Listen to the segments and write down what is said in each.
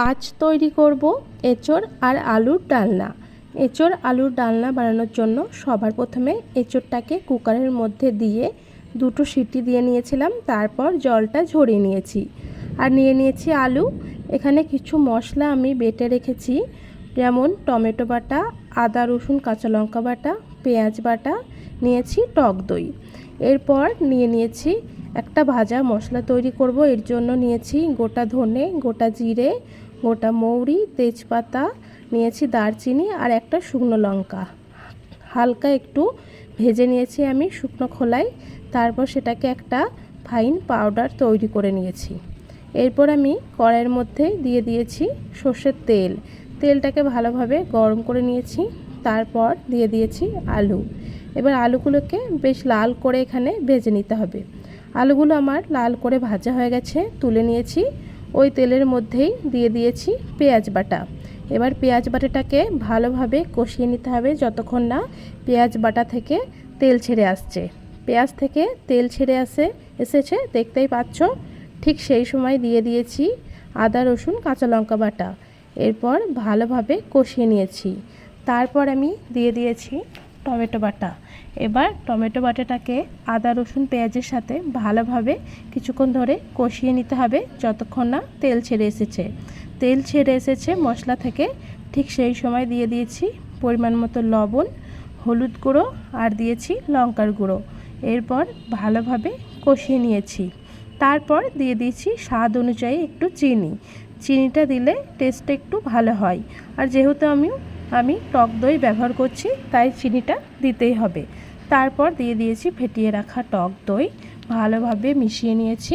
আজ তৈরি করব এঁচোড় আর আলুর ডালনা। এঁচোড় আলুর ডালনা বানানোর জন্য সবার প্রথমে এঁচোড়টাকে কুকারের মধ্যে দিয়ে দুটো সিটি দিয়ে নিয়েছিলাম, তারপর জলটা ঝরিয়ে নিয়েছি। আর নিয়ে নিয়েছি আলু। এখানে কিছু মশলা আমি বেটে রেখেছি, যেমন টমেটো বাটা, আদা রসুন কাঁচা লঙ্কা বাটা, পেঁয়াজ বাটা, নিয়েছি টক দই। এরপর নিয়ে নিয়েছি একটা ভাজা মশলা তৈরি করব। এর জন্য নিয়েছি গোটা ধনে, গোটা জিরে, গোটা মৌরি, তেজপাতা, নিয়েছি দারচিনি আর একটা শুকনো লঙ্কা। হালকা একটু ভেজে নিয়েছি আমি শুকনো খোলায়, তারপর সেটাকে একটা ফাইন পাউডার তৈরি করে নিয়েছি। এরপর আমি কড়াইয়ের মধ্যে দিয়ে দিয়েছি সর্ষের তেল। তেলটাকে ভালোভাবে গরম করে নিয়েছি, তারপর দিয়ে দিয়েছি আলু। এবার আলুগুলোকে বেশ লাল করে এখানে ভেজে নিতে হবে। আলুগুলো আমার লাল করে ভাজা হয়ে গেছে, তুলে নিয়েছি। ওই তেলের মধ্যেই দিয়ে দিয়েছি পেঁয়াজ বাটা। এবার পেঁয়াজ বাটাটাকে ভালোভাবে কষিয়ে নিতে হবে যতক্ষণ না পেঁয়াজ বাটা থেকে তেল ছেড়ে আসছে। পেঁয়াজ থেকে তেল ছেড়ে এসেছে দেখতেই পাচ্ছ, ঠিক সেই সময় দিয়ে দিয়েছি আদা রসুন কাঁচা লঙ্কা বাটা। এরপর ভালোভাবে কষিয়ে নিয়েছি। তারপর আমি দিয়ে দিয়েছি টমেটো বাটা। এবার টমেটো বাটাটাকে আদা রসুন পেঁয়াজের সাথে ভালোভাবে কিছুক্ষণ ধরে কষিয়ে নিতে হবে যতক্ষণ না তেল ছেড়ে এসেছে। তেল ছেড়ে এসেছে মশলা থেকে, ঠিক সেই সময় দিয়ে দিয়েছি পরিমাণ মতো লবণ, হলুদ গুঁড়ো আর দিয়েছি লঙ্কার গুঁড়ো। এরপর ভালোভাবে কষিয়ে নিয়েছি। তারপর দিয়ে দিয়েছি স্বাদ অনুযায়ী একটু চিনি। চিনিটা দিলে টেস্টটা একটু ভালো হয়, আর যেহেতু আমি টক দই ব্যবহার করছি তাই চিনিটা দিতেই হবে। তারপর দিয়ে দিয়েছি ফেটিয়ে রাখা টক দই, ভালোভাবে মিশিয়ে নিয়েছি।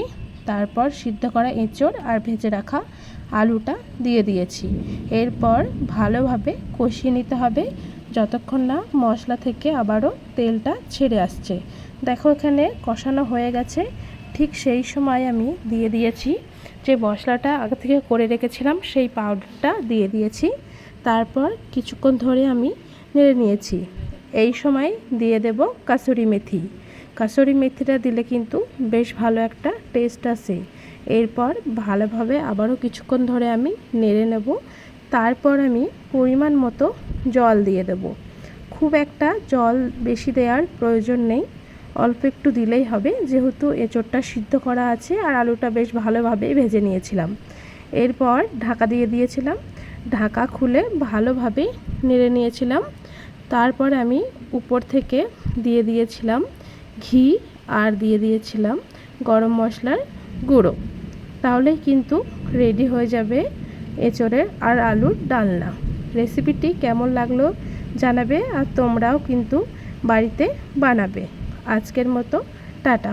তারপর সিদ্ধ করা এঁচোড় আর ভেজে রাখা আলুটা দিয়ে দিয়েছি। এরপর ভালোভাবে কষিয়ে নিতে হবে যতক্ষণ না মশলা থেকে আবারও তেলটা ছেড়ে আসছে। দেখো এখানে কষানো হয়ে গেছে। ঠিক সেই সময় আমি দিয়ে দিয়েছি যে মশলাটা আগে থেকে করে রেখেছিলাম, সেই পাউডারটা দিয়ে দিয়েছি। তারপর কিছুক্ষণ ধরে আমি নেড়ে নিয়েছি। এই সময় দিয়ে দেব কাসুরি মেথি। কাসুরি মেথিটা দিলে কিন্তু বেশ ভালো একটা টেস্ট আসে। এরপর ভালোভাবে আবারও কিছুক্ষণ ধরে আমি নেড়ে নেব। তারপর আমি পরিমাণ মতো জল দিয়ে দেব। খুব একটা জল বেশি দেওয়ার প্রয়োজন নেই, অল্প একটু দিলেই হবে, যেহেতু এঁচোড়টা সিদ্ধ করা আছে আর আলুটা বেশ ভালোভাবে ভেজে নিয়েছিলাম। এরপর ঢাকা দিয়ে দিয়েছিলাম। ঢাকা খুলে ভালোভাবে নেড়ে নিয়েছিলাম। তারপর আমি উপর থেকে দিয়ে দিয়েছিলাম ঘি আর দিয়ে দিয়েছিলাম গরম মশলার গুঁড়ো। তাহলেই কিন্তু রেডি হয়ে যাবে এঁচোড়ের আর আলুর ডালনা। রেসিপিটি কেমন লাগলো জানাবে, আর তোমরাও কিন্তু বাড়িতে বানাবে। আজকের মতো টাটা।